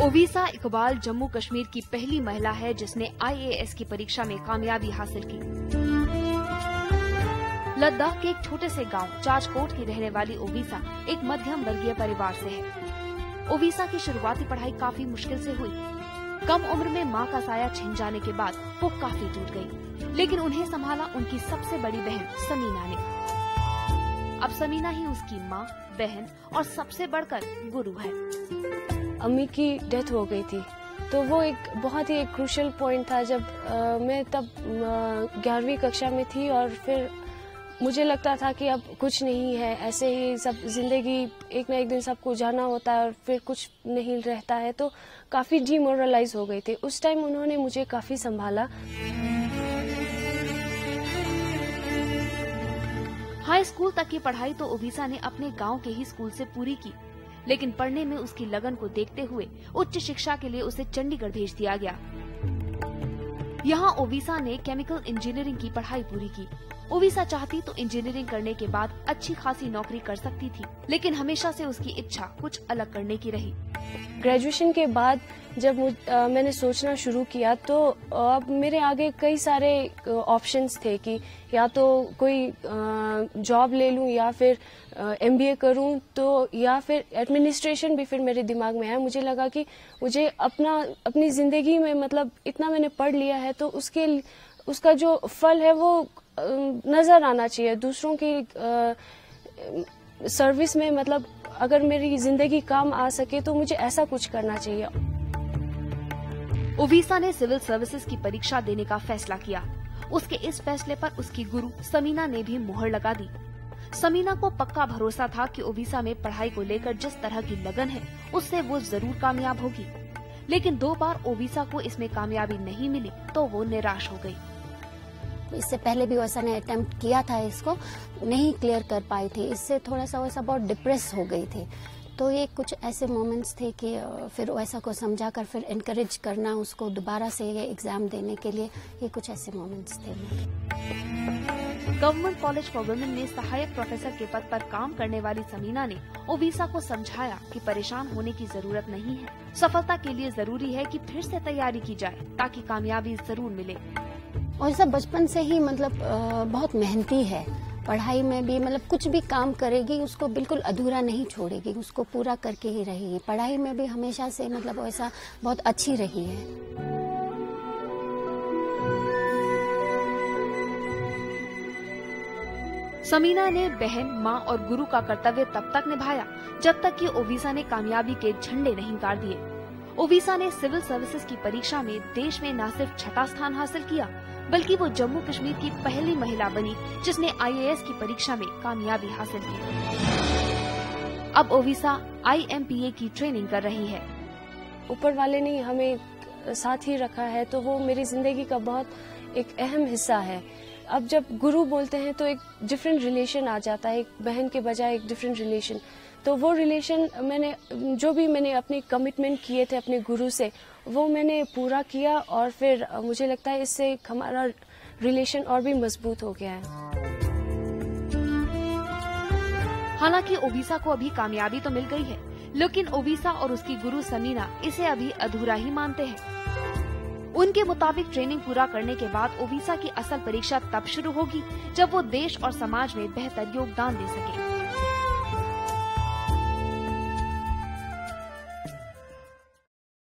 ओविसा इकबाल जम्मू कश्मीर की पहली महिला है जिसने IAS की परीक्षा में कामयाबी हासिल की। लद्दाख के एक छोटे से गांव चाचकोट की रहने वाली ओविसा एक मध्यम वर्गीय परिवार से है। ओविसा की शुरुआती पढ़ाई काफी मुश्किल से हुई। कम उम्र में मां का साया छिन जाने के बाद वो काफी टूट गई, लेकिन उन्हें संभाला उनकी सबसे बड़ी बहन समीना ने। अब समीना ही उसकी मां, बहन और सबसे बढ़कर गुरु है। अम्मी की डेथ हो गई थी, तो वो एक बहुत ही क्रूशियल पॉइंट था जब मैं तब 11वीं कक्षा में थी और फिर मुझे लगता था कि अब कुछ नहीं है, ऐसे ही सब जिंदगी एक न एक दिन सबको जाना होता है और फिर कुछ नहीं रहता है, तो काफी डिमोरलाइज हो गई थी। उस टाइम उन्होंने मुझे काफी संभाला। हाई स्कूल तक की पढ़ाई तो ओविसा ने अपने गांव के ही स्कूल से पूरी की, लेकिन पढ़ने में उसकी लगन को देखते हुए उच्च शिक्षा के लिए उसे चंडीगढ़ भेज दिया गया। यहाँ ओविसा ने केमिकल इंजीनियरिंग की पढ़ाई पूरी की। ओविसा चाहती तो इंजीनियरिंग करने के बाद अच्छी खासी नौकरी कर सकती थी, लेकिन हमेशा से उसकी इच्छा कुछ अलग करने की रही। ग्रेजुएशन के बाद जब मैंने सोचना शुरू किया तो अब मेरे आगे कई सारे ऑप्शंस थे कि या तो कोई जॉब ले लूं या फिर MBA करूं, तो या फिर एडमिनिस्ट्रेशन भी फिर मेरे दिमाग में आया। मुझे लगा कि मुझे अपनी जिंदगी में मतलब इतना मैंने पढ़ लिया है तो उसका जो फल है वो नजर आना चाहिए दूसरों की सर्विस में। मतलब अगर मेरी जिंदगी काम आ सके तो मुझे ऐसा कुछ करना चाहिए। ओविसा ने सिविल सर्विसेज की परीक्षा देने का फैसला किया। उसके इस फैसले पर उसकी गुरु समीना ने भी मुहर लगा दी। समीना को पक्का भरोसा था कि ओविसा में पढ़ाई को लेकर जिस तरह की लगन है उससे वो जरूर कामयाब होगी, लेकिन 2 बार ओविसा को इसमें कामयाबी नहीं मिली तो वो निराश हो गई। इससे पहले भी वैसा ने अटेम्प्ट किया था, इसको नहीं क्लियर कर पाई थी। इससे थोड़ा सा वैसा बहुत डिप्रेस हो गई थी। तो ये कुछ ऐसे मोमेंट्स थे कि फिर वैसा को समझाकर फिर एनकरेज करना उसको दोबारा से ये एग्जाम देने के लिए, ये कुछ ऐसे मोमेंट्स थे। गवर्नमेंट कॉलेज फॉर वुमेन में सहायक प्रोफेसर के पद पर काम करने वाली समीना ने ओविसा को समझाया कि परेशान होने की जरूरत नहीं है। सफलता के लिए जरूरी है कि फिर से तैयारी की जाए ताकि कामयाबी जरूर मिले। और सब बचपन से ही मतलब बहुत मेहनती है। पढ़ाई में भी मतलब कुछ भी काम करेगी उसको बिल्कुल अधूरा नहीं छोड़ेगी, उसको पूरा करके ही रहेगी। पढ़ाई में भी हमेशा से मतलब वैसा बहुत अच्छी रही है। समीना ने बहन, मां और गुरु का कर्तव्य तब तक निभाया जब तक कि ओविसा ने कामयाबी के झंडे नहीं गाड़ दिए। ओविसा ने सिविल सर्विसेज की परीक्षा में देश में न सिर्फ 6वां स्थान हासिल किया, बल्कि वो जम्मू कश्मीर की पहली महिला बनी जिसने IAS की परीक्षा में कामयाबी हासिल की। अब ओविसा IMPA की ट्रेनिंग कर रही है। ऊपर वाले ने हमें साथ ही रखा है तो वो मेरी जिंदगी का बहुत एक अहम हिस्सा है। अब जब गुरु बोलते हैं तो एक डिफरेंट रिलेशन आ जाता है, एक बहन के बजाय एक डिफरेंट रिलेशन। तो वो रिलेशन मैंने अपने कमिटमेंट किए थे अपने गुरु से, वो मैंने पूरा किया और फिर मुझे लगता है इससे हमारा रिलेशन और भी मजबूत हो गया है। हालांकि ओविसा को अभी कामयाबी तो मिल गई है, लेकिन ओविसा और उसकी गुरु समीना इसे अभी अधूरा ही मानते हैं। उनके मुताबिक ट्रेनिंग पूरा करने के बाद ओविसा की असल परीक्षा तब शुरू होगी जब वो देश और समाज में बेहतर योगदान दे सके।